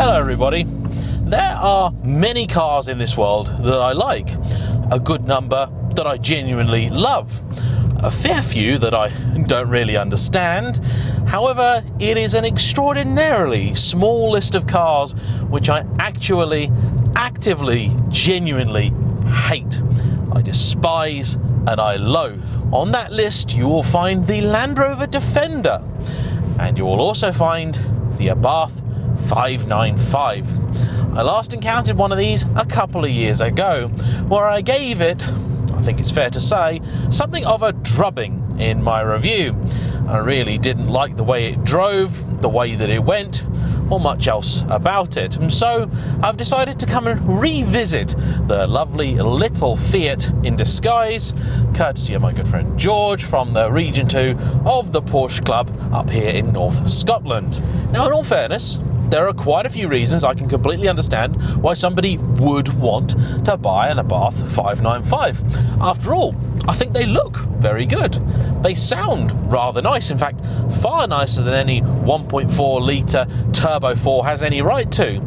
Hello everybody. There are many cars in this world that I like, a good number that I genuinely love, a fair few that I don't really understand. However, it is an extraordinarily small list of cars which I actually, actively, genuinely hate. I despise and I loathe. On that list you will find the Land Rover Defender, and you will also find the Abarth 595. I last encountered one of these a couple of years ago, where I gave it, I think it's fair to say, something of a drubbing in my review. I really didn't like the way it drove, the way that it went, or much else about it. And so I've decided to come and revisit the lovely little Fiat in disguise, courtesy of my good friend George from the Region 2 of the Porsche Club up here in North Scotland. Now, in all fairness, there are quite a few reasons I can completely understand why somebody would want to buy an Abarth 595. After all, I think they look very good. They sound rather nice, in fact, far nicer than any 1.4 litre Turbo 4 has any right to.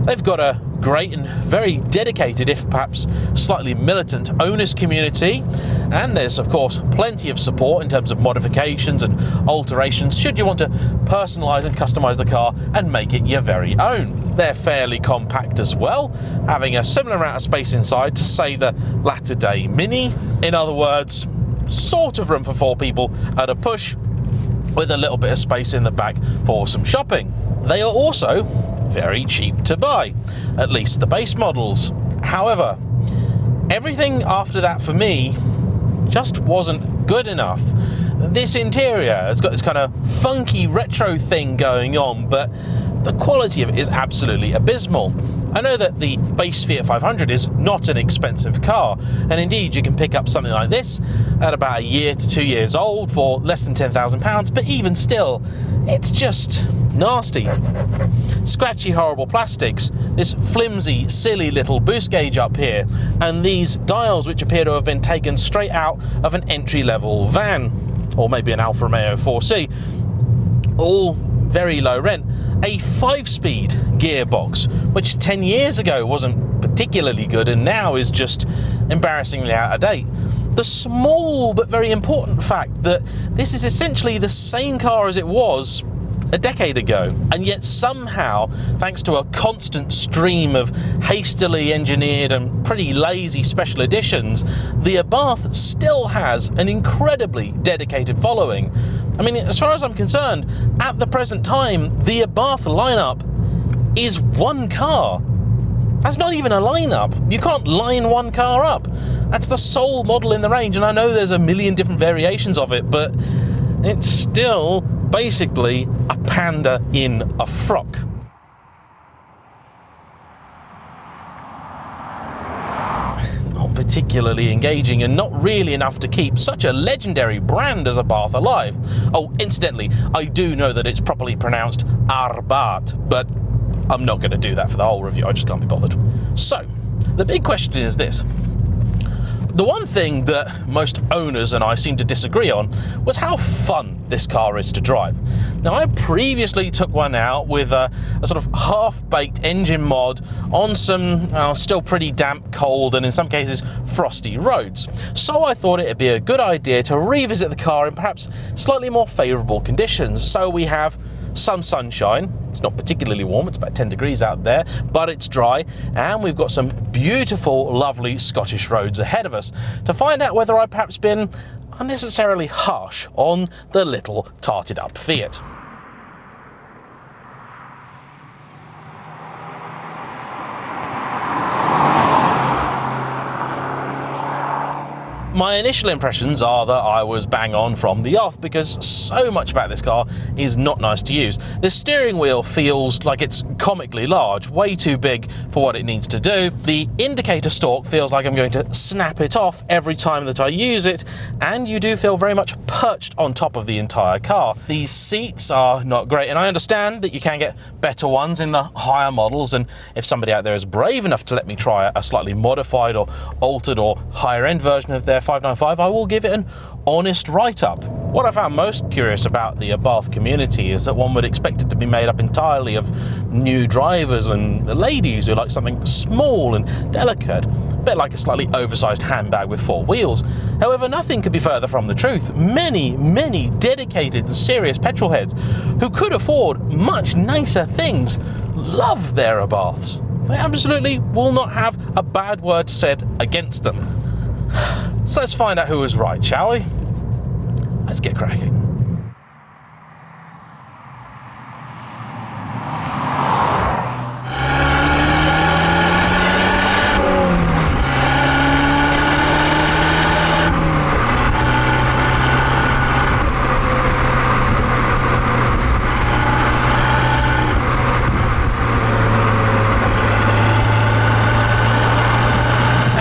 They've got a great and very dedicated, if perhaps slightly militant, owners community, and there's of course plenty of support in terms of modifications and alterations should you want to personalise and customise the car and make it your very own. They're fairly compact as well, having a similar amount of space inside to, say, the latter day Mini. In other words, sort of room for 4 people at a push, with a little bit of space in the back for some shopping. They are also very cheap to buy, at least the base models. However, everything after that for me just wasn't good enough. This interior has got this kind of funky retro thing going on, but the quality of it is absolutely abysmal. I know that the base Fiat 500 is not an expensive car, and indeed you can pick up something like this at about a year to 2 years old for less than £10,000, but even still, it's just nasty. Scratchy, horrible plastics, this flimsy, silly little boost gauge up here, and these dials which appear to have been taken straight out of an entry-level van, or maybe an Alfa Romeo 4C, all very low rent. A 5-speed gearbox, which 10 years ago wasn't particularly good and now is just embarrassingly out of date. The small but very important fact that this is essentially the same car as it was a decade ago, and yet somehow, thanks to a constant stream of hastily engineered and pretty lazy special editions, the Abarth still has an incredibly dedicated following. I mean, as far as I'm concerned, at the present time, the Abarth lineup is one car. That's not even a lineup. You can't line one car up. That's the sole model in the range, and I know there's a million different variations of it, but it's still basically a Panda in a frock. Not particularly engaging, and not really enough to keep such a legendary brand as Abarth alive. Oh, incidentally, I do know that it's properly pronounced Abarth, but I'm not going to do that for the whole review, I just can't be bothered. So, the big question is this. The one thing that most owners and I seem to disagree on was how fun this car is to drive. Now, I previously took one out with a sort of half-baked engine mod on some still pretty damp, cold, and in some cases frosty roads. So I thought it'd be a good idea to revisit the car in perhaps slightly more favourable conditions. So we have some sunshine. It's not particularly warm, it's about 10 degrees out there, but it's dry, and we've got some beautiful, lovely Scottish roads ahead of us to find out whether I've perhaps been unnecessarily harsh on the little tarted up Fiat. My initial impressions are that I was bang on from the off, because so much about this car is not nice to use. The steering wheel feels like it's comically large, way too big for what it needs to do. The indicator stalk feels like I'm going to snap it off every time that I use it, and you do feel very much perched on top of the entire car. These seats are not great, and I understand that you can get better ones in the higher models, and if somebody out there is brave enough to let me try a slightly modified or altered or higher end version of their 595, I will give it an honest write-up. What I found most curious about the Abarth community is that one would expect it to be made up entirely of new drivers and ladies who like something small and delicate, a bit like a slightly oversized handbag with 4 wheels. However, nothing could be further from the truth. Many dedicated and serious petrol heads who could afford much nicer things love their Abarths. They absolutely will not have a bad word said against them. So let's find out who was right, shall we? Let's get cracking.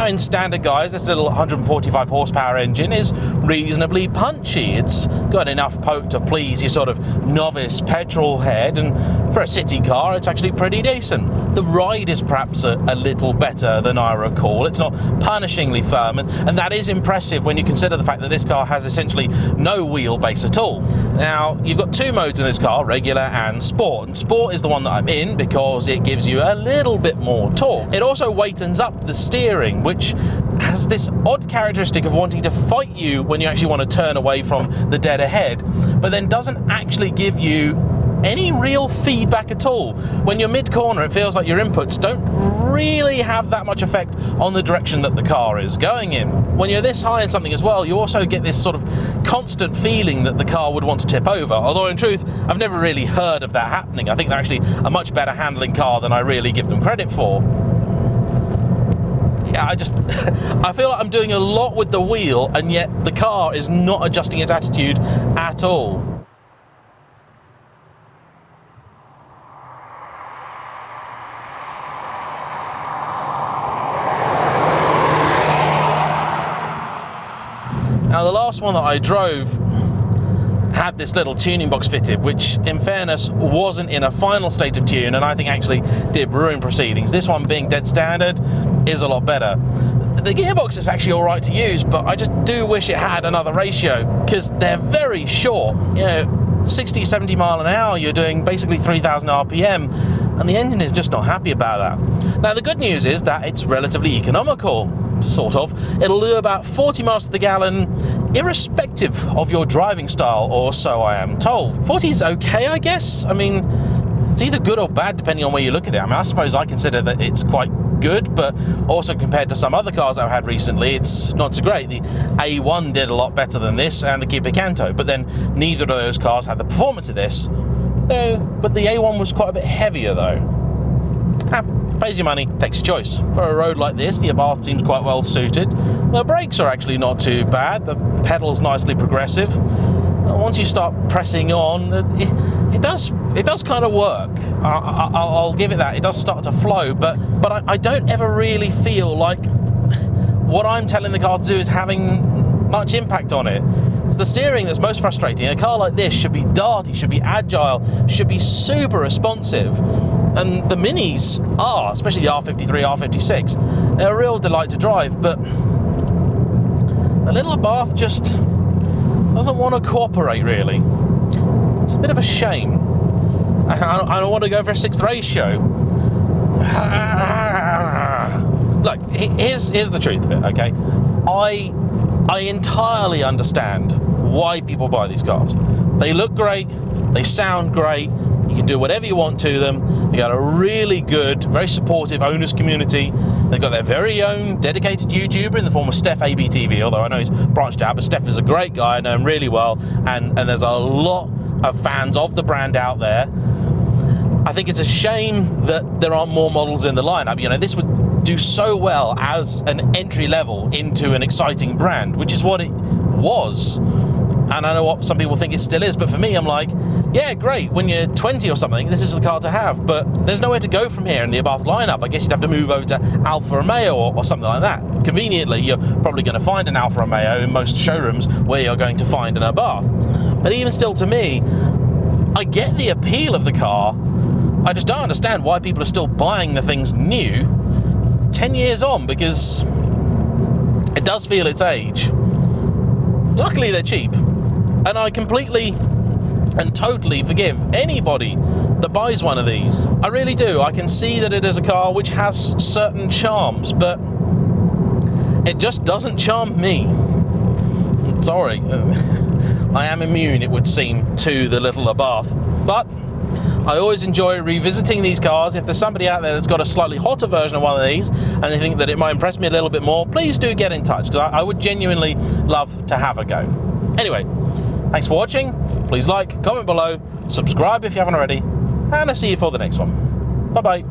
In standard guise, this little 145 horsepower engine is reasonably punchy. It's got enough poke to please your sort of novice petrol head, and for a city car it's actually pretty decent. The ride is perhaps a little better than I recall. It's not punishingly firm, and that is impressive when you consider the fact that this car has essentially no wheelbase at all. Now, you've got 2 modes in this car, regular and sport, and sport is the one that I'm in because it gives you a little bit more torque. It also weightens up the steering, which has this odd characteristic of wanting to fight you when you actually want to turn away from the dead ahead, but then doesn't actually give you any real feedback at all. When you're mid-corner, it feels like your inputs don't really have that much effect on the direction that the car is going in. When you're this high in something as well, you also get this sort of constant feeling that the car would want to tip over, although in truth, I've never really heard of that happening. I think they're actually a much better handling car than I really give them credit for. Yeah, I feel like I'm doing a lot with the wheel, and yet the car is not adjusting its attitude at all. Now, the last one that I drove had this little tuning box fitted, which in fairness wasn't in a final state of tune, and I think actually did ruin proceedings. This one, being dead standard, is a lot better. The gearbox is actually all right to use, but I just do wish it had another ratio, because they're very short. You know, 60, 70 mile an hour, you're doing basically 3,000 RPM, and the engine is just not happy about that. Now, the good news is that it's relatively economical, sort of. It'll do about 40 miles to the gallon, irrespective of your driving style, or so I am told. 40 is okay, I guess. I mean, it's either good or bad depending on where you look at it. I mean, I suppose I consider that it's quite good, but also compared to some other cars I've had recently, it's not so great. The A1 did a lot better than this, and the Kia Picanto, but then neither of those cars had the performance of this. But the A1 was quite a bit heavier though. Pays your money, takes your choice. For a road like this, the Abarth seems quite well suited. The brakes are actually not too bad. The pedal's nicely progressive. Once you start pressing on, it does kind of work. I'll give it that. It does start to flow, but I don't ever really feel like what I'm telling the car to do is having much impact on it. It's the steering that's most frustrating. A car like this should be darty, should be agile, should be super responsive. And the Minis are, especially the R53, R56, they're a real delight to drive, but the little Abarth just doesn't want to cooperate, really. It's a bit of a shame. I don't want to go for a 6th ratio. Look, here's the truth of it, okay? I entirely understand why people buy these cars. They look great, they sound great, you can do whatever you want to them. They got a really good, very supportive owners community. They've got their very own dedicated YouTuber in the form of Steph ABTV, although I know he's branched out, but Steph is a great guy, I know him really well, and there's a lot of fans of the brand out there. I think it's a shame that there aren't more models in the lineup. You know, this would do so well as an entry level into an exciting brand, which is what it was. And I know what some people think it still is, but for me, I'm like, yeah, great, when you're 20 or something, this is the car to have, but there's nowhere to go from here in the Abarth lineup. I guess you'd have to move over to Alfa Romeo or something like that. Conveniently, you're probably going to find an Alfa Romeo in most showrooms where you're going to find an Abarth. But even still, to me, I get the appeal of the car. I just don't understand why people are still buying the things new 10 years on, because it does feel its age. Luckily, they're cheap, and I completely and totally forgive anybody that buys one of these. I really do. I can see that it is a car which has certain charms, but it just doesn't charm me. Sorry. I am immune, it would seem, to the little Abarth, but I always enjoy revisiting these cars. If there's somebody out there that's got a slightly hotter version of one of these and they think that it might impress me a little bit more, please do get in touch, because I would genuinely love to have a go. Anyway, thanks for watching. Please like, comment below, subscribe if you haven't already, and I'll see you for the next one. Bye-bye.